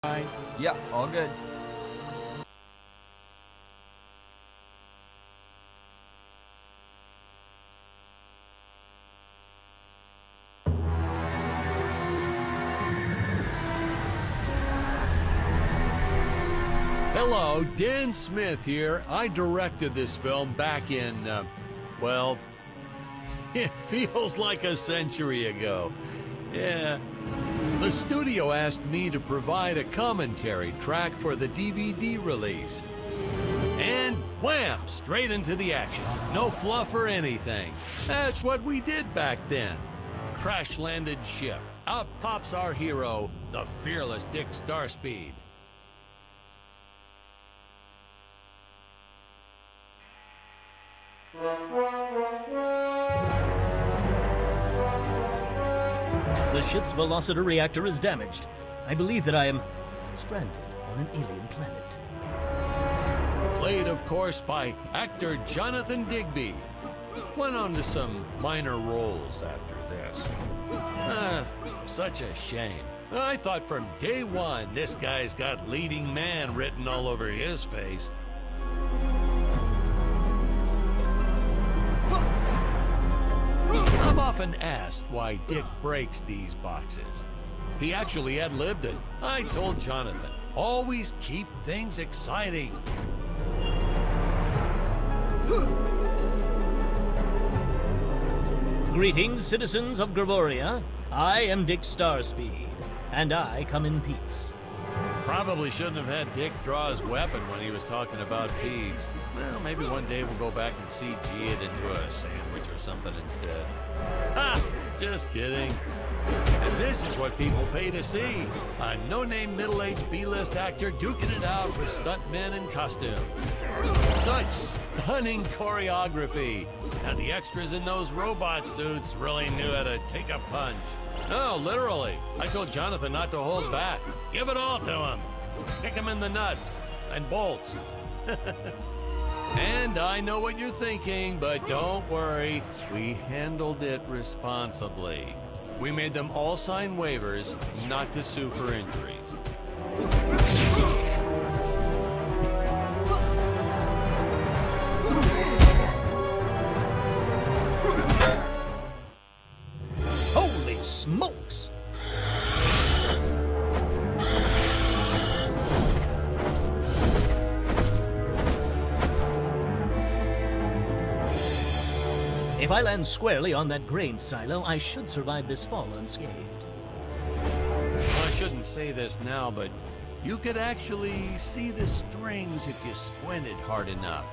Fine. Yeah, all good. Hello, Dan Smith here. I directed this film back in, well, it feels like a century ago. Yeah. The studio asked me to provide a commentary track for the DVD release. And wham! Straight into the action. No fluff or anything. That's what we did back then. Crash-landed ship. Out pops our hero, the fearless Dick Starspeed. The ship's velociter reactor is damaged. I believe that I am stranded on an alien planet. Played, of course, by actor Jonathan Digby. Went on to some minor roles after this. Such a shame. I thought from day one this guy's got leading man written all over his face. I'm often asked why Dick breaks these boxes. He actually ad-libbed it. I told Jonathan, always keep things exciting. Greetings, citizens of Gravoria. I am Dick Starspeed, and I come in peace. Probably shouldn't have had Dick draw his weapon when he was talking about peas. Well, maybe one day we'll go back and CG it into a sandwich or something instead. Ha! Just kidding. And this is what people pay to see. A no-name middle-aged B-list actor duking it out with stuntmen in costumes. Such stunning choreography. Now the extras in those robot suits really knew how to take a punch. No, literally. I told Jonathan not to hold back. Give it all to him. Kick him in the nuts and bolts. And I know what you're thinking, but don't worry. We handled it responsibly. We made them all sign waivers not to sue for injuries. Holy smokes! If I land squarely on that grain silo, I should survive this fall unscathed. Well, I shouldn't say this now, but you could actually see the strings if you squinted hard enough.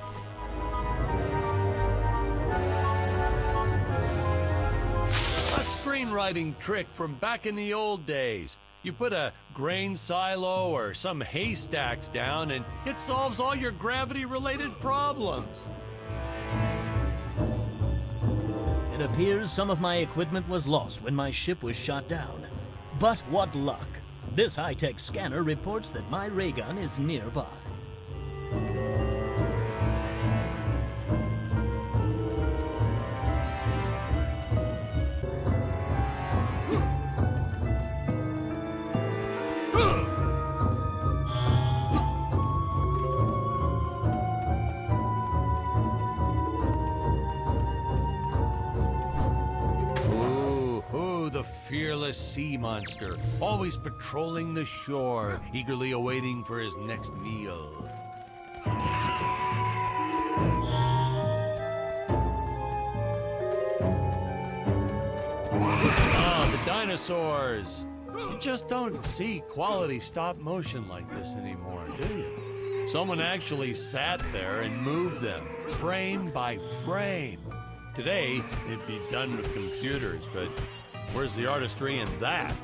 A screenwriting trick from back in the old days. You put a grain silo or some haystacks down and it solves all your gravity-related problems. It appears some of my equipment was lost when my ship was shot down. But what luck! This high-tech scanner reports that my ray gun is nearby. The fearless sea monster, always patrolling the shore, eagerly awaiting for his next meal. Ah, the dinosaurs! You just don't see quality stop motion like this anymore, do you? Someone actually sat there and moved them, frame by frame. Today, it'd be done with computers, but where's the artistry in that?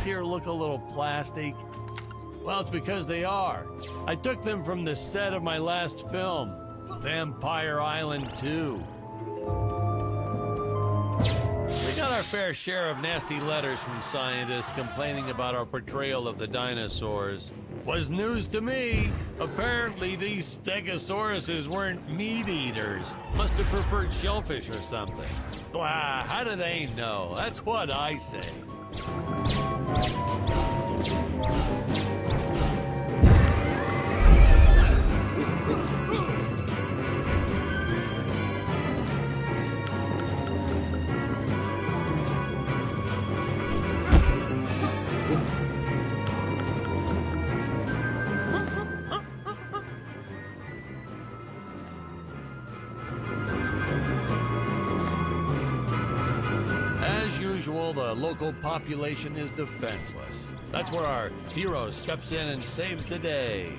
here look a little plastic? Well, it's because they are. I took them from the set of my last film, Vampire Island 2. We got our fair share of nasty letters from scientists complaining about our portrayal of the dinosaurs. Was news to me. Apparently, these stegosauruses weren't meat eaters. Must have preferred shellfish or something. Wow, how do they know? That's what I say. The local population is defenseless. That's where our hero steps in and saves the day.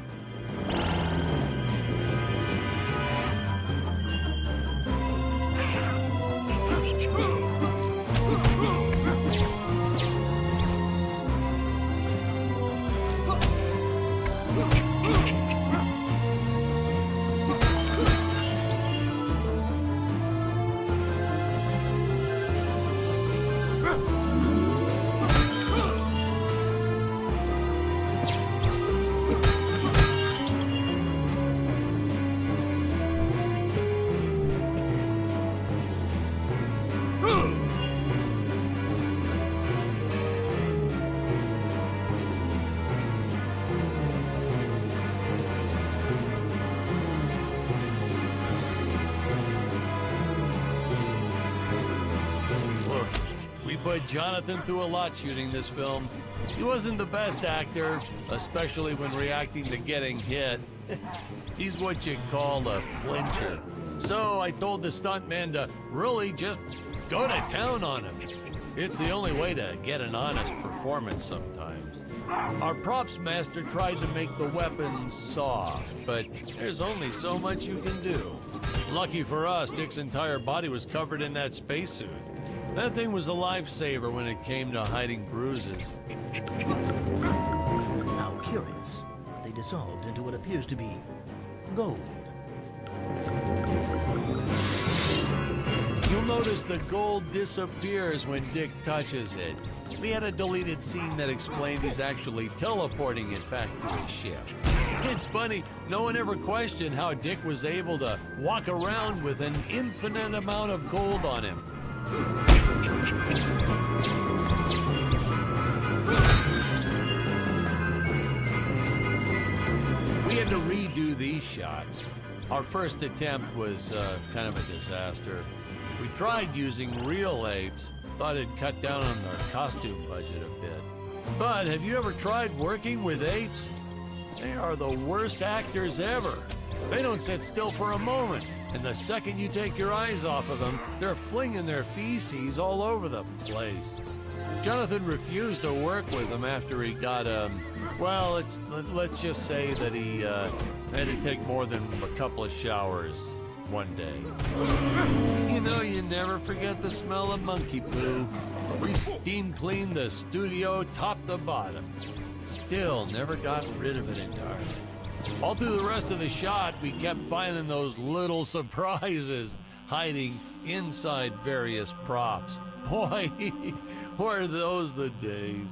But Jonathan threw a lot shooting this film. He wasn't the best actor, especially when reacting to getting hit. He's what you call a flincher. So I told the stuntman to really just go to town on him. It's the only way to get an honest performance sometimes. Our props master tried to make the weapons soft, but there's only so much you can do. Lucky for us, Dick's entire body was covered in that spacesuit. That thing was a lifesaver when it came to hiding bruises. How curious. They dissolved into what appears to be gold. You'll notice the gold disappears when Dick touches it. We had a deleted scene that explained he's actually teleporting it back to his ship. It's funny, no one ever questioned how Dick was able to walk around with an infinite amount of gold on him. We had to redo these shots. Our first attempt was kind of a disaster. We tried using real apes, thought it'd cut down on our costume budget a bit. But have you ever tried working with apes? They are the worst actors ever. They don't sit still for a moment, and the second you take your eyes off of them, they're flinging their feces all over the place. Jonathan refused to work with them after he got, well, let's just say that he had to take more than a couple of showers one day. You know, you never forget the smell of monkey poo. We steam cleaned the studio top to bottom. Still never got rid of it entirely. All through the rest of the shot, we kept finding those little surprises hiding inside various props. Boy, were those the days.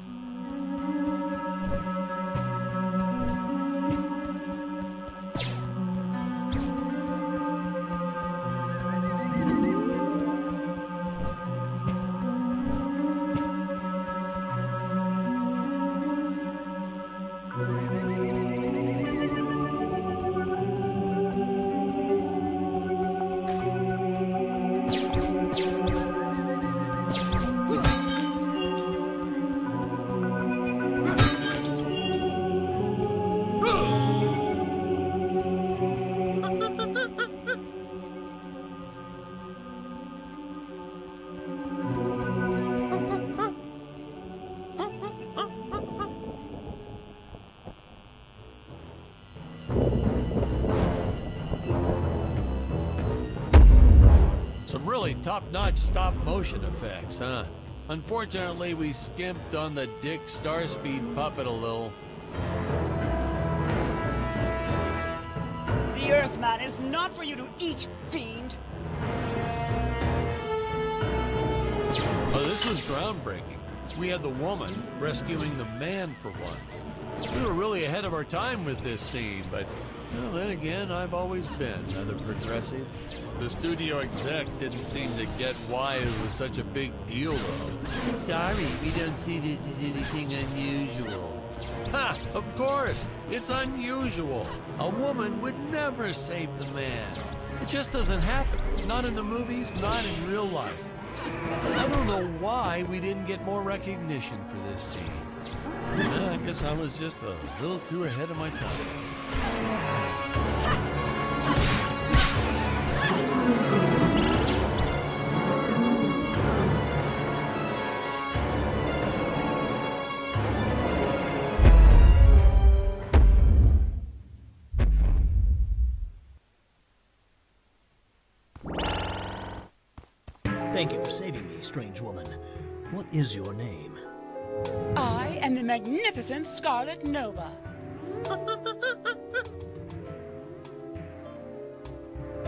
Really top-notch stop-motion effects, huh? Unfortunately, we skimped on the Dick Starspeed puppet a little. The Earthman is not for you to eat, fiend! Oh, this was groundbreaking. We had the woman rescuing the man for once. We were really ahead of our time with this scene, but well, then again, I've always been rather progressive. The studio exec didn't seem to get why it was such a big deal, though. Sorry, we don't see this as anything unusual. Ha! Of course! It's unusual. A woman would never save the man. It just doesn't happen. Not in the movies, not in real life. I don't know why we didn't get more recognition for this scene. I guess I was just a little too ahead of my time. Thank you for saving me, strange woman. What is your name? I am the magnificent Scarlet Nova.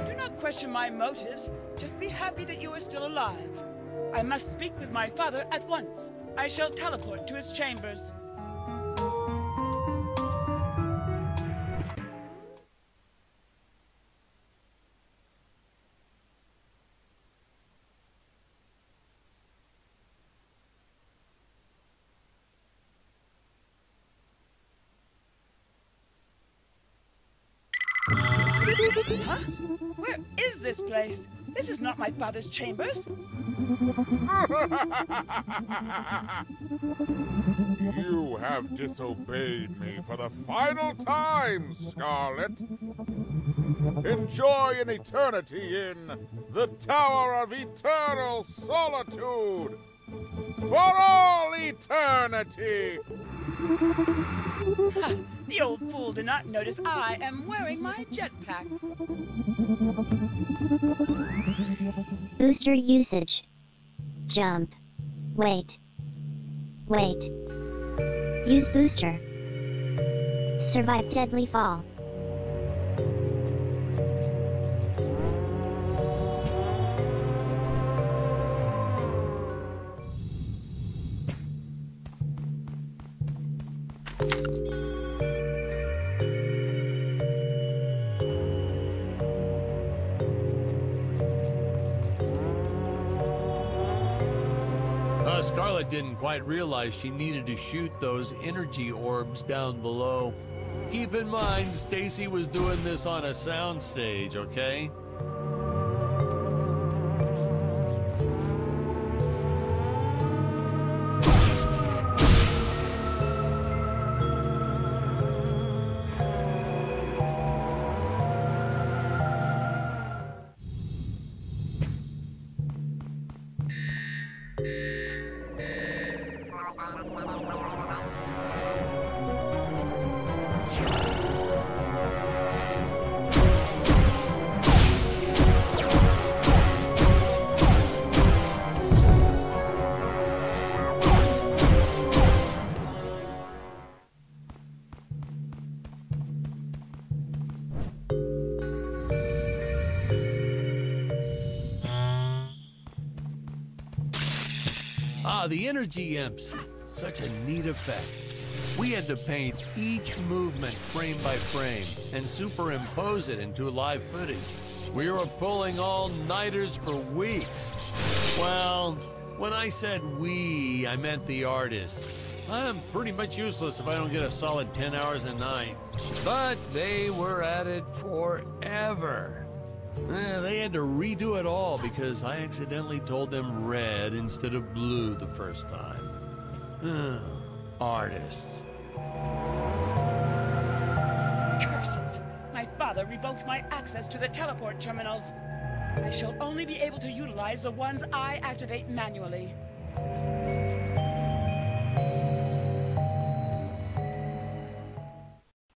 Do not question my motives. Just be happy that you are still alive. I must speak with my father at once. I shall teleport to his chambers. Huh? Where is this place? This is not my father's chambers. You have disobeyed me for the final time, Scarlet. Enjoy an eternity in the Tower of Eternal Solitude. For all eternity! Ha! The old fool did not notice I am wearing my jetpack. Booster usage. Jump. Wait. Wait. Use booster. Survive deadly fall. Scarlet didn't quite realize she needed to shoot those energy orbs down below. Keep in mind, Stacy was doing this on a soundstage, okay? The energy imps. Such a neat effect. We had to paint each movement frame by frame and superimpose it into live footage. We were pulling all-nighters for weeks. Well, when I said we, I meant the artists. I'm pretty much useless if I don't get a solid 10 hours a night. But they were at it forever. They had to redo it all because I accidentally told them red instead of blue the first time. Artists. Curses! My father revoked my access to the teleport terminals. I shall only be able to utilize the ones I activate manually.